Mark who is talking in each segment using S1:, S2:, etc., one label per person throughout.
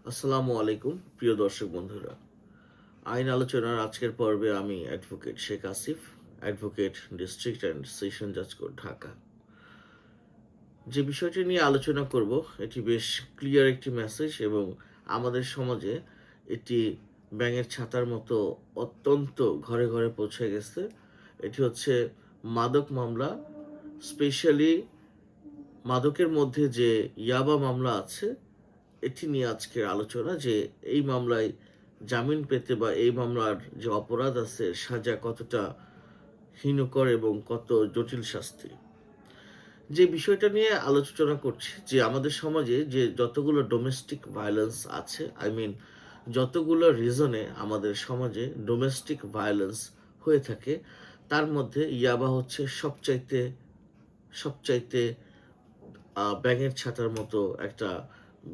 S1: আসসালামু আলাইকুম প্রিয় দর্শক বন্ধুরা। আইন আলোচনার আজকের পর্বে আমি advocate Sheikh Asif, advocate district and session জাজ কোর্ট ঢাকা। যে বিষয়টি নিয়ে আলোচনা করব এটি বেশ ক্লিয়ার একটি মেসেজ এবং আমাদের সমাজে এটি ব্যাঙের ছাতার মতো অত্যন্ত ঘরে ঘরে পৌঁছে গেছে। এটি হচ্ছে মাদক মামলা, স্পেশালি মাদকের মধ্যে যে ইয়াবা মামলা আছে এটি নিয়ে আজকের আলোচনা, যে এই মামলায় জামিন পেতে বা এই মামলার যে অপরাধ আছে সাজা কতটা হীনকর এবং কত জটিল শাস্তি। যে বিষয়টা নিয়ে আলোচনা করছি, যে আমাদের সমাজে যে যতগুলো ডোমেস্টিক ভায়োলেন্স আছে, যতগুলো রিজনে আমাদের সমাজে ডোমেস্টিক ভায়োলেন্স হয়ে থাকে, তার মধ্যে ইয়াবা হচ্ছে সবচাইতে সবচাইতে ব্যাঙের ছাতার মতো একটা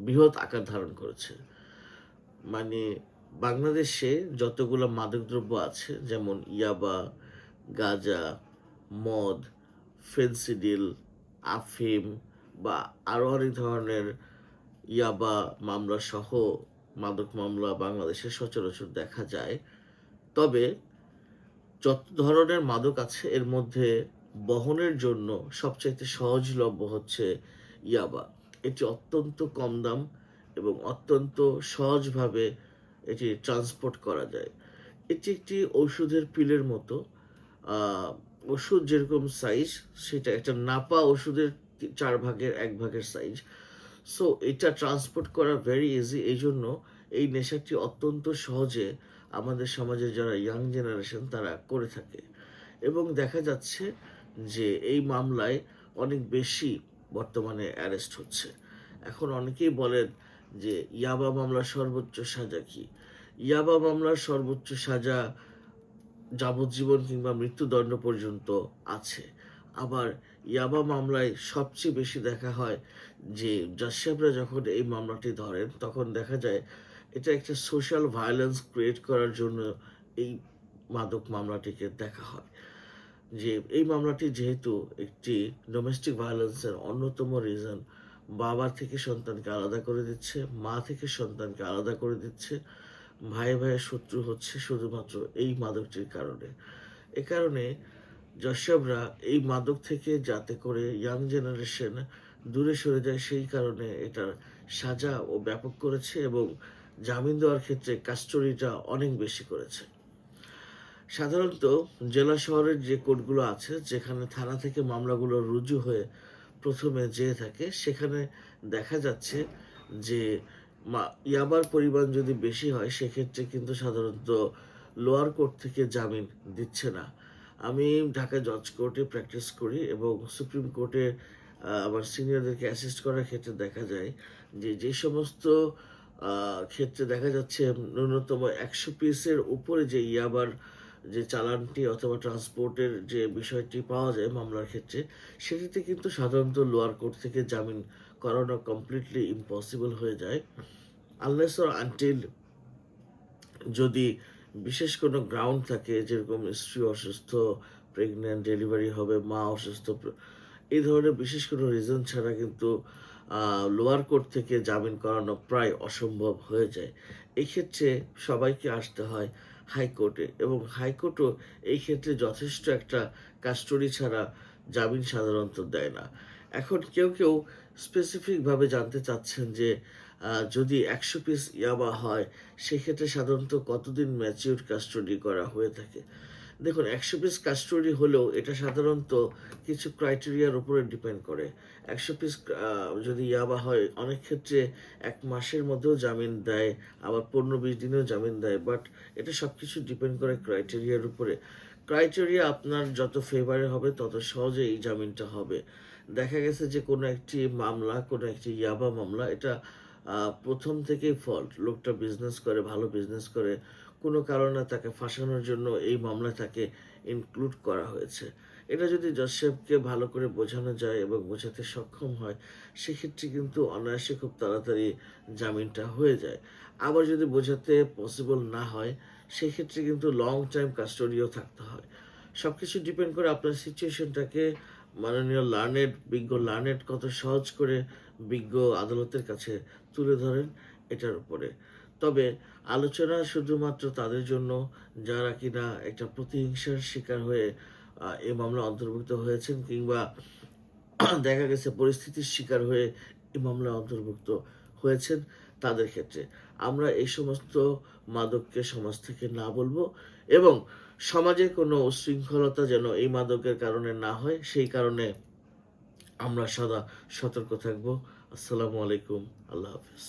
S1: বৃহৎ আকার ধারণ করেছে। মানে বাংলাদেশে যতগুলো মাদকদ্রব্য আছে, যেমন ইয়াবা, গাঁজা, মদ, ফেন্সিডিল, আফিম বা আরও অনেক ধরনের ইয়াবা মামলা সহ মাদক মামলা বাংলাদেশে সচরাচর দেখা যায়। তবে যত ধরনের মাদক আছে এর মধ্যে বহনের জন্য সবচাইতে সহজলভ্য হচ্ছে ইয়াবা। এটি অত্যন্ত কম দাম এবং অত্যন্ত সহজভাবে এটি ট্রান্সপোর্ট করা যায়। এটি একটি ওষুধের পিলের মতো। ওষুধ যেরকম সাইজ, সেটা একটা নাপা ওষুধের 1/4 সাইজ। সো এটা ট্রান্সপোর্ট করা ভেরি ইজি। এই জন্য এই নেশাটি অত্যন্ত সহজে আমাদের সমাজে যারা ইয়াং জেনারেশন তারা করে থাকে এবং দেখা যাচ্ছে যে এই মামলায় অনেক বেশি বর্তমানে অ্যারেস্ট হচ্ছে। এখন অনেকেই বলেন যে ইয়াবা মামলার সর্বোচ্চ সাজা কি? ইয়াবা মামলার সর্বোচ্চ সাজা যাবজ্জীবন কিংবা মৃত্যুদণ্ড পর্যন্ত আছে। আবার ইয়াবা মামলায় সবচেয়ে বেশি দেখা হয় যে জাজ সাহেবরা যখন এই মামলাটি ধরেন তখন দেখা যায় এটা একটা সোশ্যাল ভায়োলেন্স ক্রিয়েট করার জন্য এই মাদক মামলাটিকে দেখা হয়। যে এই মামলাটি যেহেতু একটি ডোমেস্টিক ভায়োলেন্সের অন্যতম রিজন, বাবা থেকে সন্তানকে আলাদা করে দিচ্ছে, মা থেকে সন্তানকে আলাদা করে দিচ্ছে, ভাই ভাইয়ের শত্রু হচ্ছে শুধুমাত্র এই মাদকটির কারণে। এ কারণে যশবরা এই মাদক থেকে যাতে করে ইয়াং জেনারেশন দূরে সরে যায়, সেই কারণে এটার সাজা ও ব্যাপক করেছে এবং জামিন দেওয়ার ক্ষেত্রে কাস্টডিটা অনেক বেশি করেছে। সাধারণত জেলা শহরের যে কোর্টগুলো আছে, যেখানে থানা থেকে মামলাগুলো রুজু হয়ে প্রথমে যেয়ে থাকে, সেখানে দেখা যাচ্ছে যে ইয়াবার পরিমাণ যদি বেশি হয় সেক্ষেত্রে কিন্তু সাধারণত লোয়ার কোর্ট থেকে জামিন দিচ্ছে না। আমি ঢাকা জজ কোর্টে প্র্যাকটিস করি এবং সুপ্রিম কোর্টে আমার সিনিয়রদেরকে অ্যাসিস্ট করার ক্ষেত্রে দেখা যায় যে যে সমস্ত ক্ষেত্রে দেখা যাচ্ছে ন্যূনতম 100 পিসের উপরে যে ইয়াবার যে চালানটি অথবা ট্রান্সপোর্টের যে বিষয়টি পাওয়া যায় মামলার ক্ষেত্রে, সেটিতে কিন্তু সাধারণত লোয়ার কোর্ট থেকে জামিন করানো কমপ্লিটলি ইম্পসিবল হয়ে যায়, আনলেস অর আনটিল যদি বিশেষ কোনো গ্রাউন্ড থাকে, যেরকম স্ত্রী অসুস্থ, প্রেগনেন্ট, ডেলিভারি হবে, মা অসুস্থ, এই ধরনের বিশেষ কোনো রিজন ছাড়া কিন্তু লোয়ার কোর্ট থেকে জামিন করানো প্রায় অসম্ভব হয়ে যায়। এই ক্ষেত্রে সবাইকে আসতে হয় হাইকোর্টে এবং হাইকোর্টও এই ক্ষেত্রে যথেষ্ট একটা কাস্টডি ছাড়া জামিন সাধারণত দেয় না। এখন কেউ কেউ স্পেসিফিকভাবে জানতে চাচ্ছেন যে যদি 100 পিস ইয়াবা হয় সেক্ষেত্রে সাধারণত কতদিন ম্যাচিউর কাস্টডি করা হয়ে থাকে। দেখুন, 100 পিস কাস্টডি হলেও এটা সাধারণত কিছু ক্রাইটেরিয়ার উপরে ডিপেন্ড করে। 100 পিস যদি ইয়াবা হয় অনেক ক্ষেত্রে 1 মাসের মধ্যেও জামিন দেয়, আবার 15-20 দিনেও জামিন দেয়। বাট এটা সব কিছু ডিপেন্ড করে ক্রাইটেরিয়ার উপরে। ক্রাইটেরিয়া আপনার যত ফেভারে হবে তত সহজে এই জামিনটা হবে। দেখা গেছে যে কোনো একটি মামলা, কোনো একটি ইয়াবা মামলা, এটা প্রথম থেকেই ফল্ট, লোকটা বিজনেস করে, ভালো বিজনেস করে, কোনো কারণে তাকে ফাঁসানোর জন্য এই মামলায় তাকে ইনক্লুড করা হয়েছে। এটা যদি জজ সাহেবকে ভালো করে বোঝানো যায় এবং বোঝাতে সক্ষম হয়, সেক্ষেত্রে কিন্তু অনায়াসে খুব তাড়াতাড়ি জামিনটা হয়ে যায়। আবার যদি বোঝাতে পসিবল না হয় সেক্ষেত্রে কিন্তু লং টাইম কাস্টোডিও থাকতে হয়। সব কিছু ডিপেন্ড করে আপনার সিচুয়েশনটাকে মাননীয় বিজ্ঞ লার্নেড কত সহজ করে বিজ্ঞ আদালতের কাছে তুলে ধরেন এটার উপরে। তবে আলোচনা শুধুমাত্র তাদের জন্য যারা কিনা একটা প্রতিহিংসার শিকার হয়ে এই মামলা অন্তর্ভুক্ত হয়েছেন, কিংবা দেখা গেছে পরিস্থিতির শিকার হয়ে এই মামলায় অন্তর্ভুক্ত হয়েছেন তাদের ক্ষেত্রে। আমরা এই সমস্ত মাদককে সমাজ থেকে না বলবো, এবং সমাজে কোনো উশৃঙ্খলতা যেন এই মাদকের কারণে না হয়, সেই কারণে আমরা সদা সতর্ক থাকবো। আসসালামু আলাইকুম। আল্লাহ হাফেজ।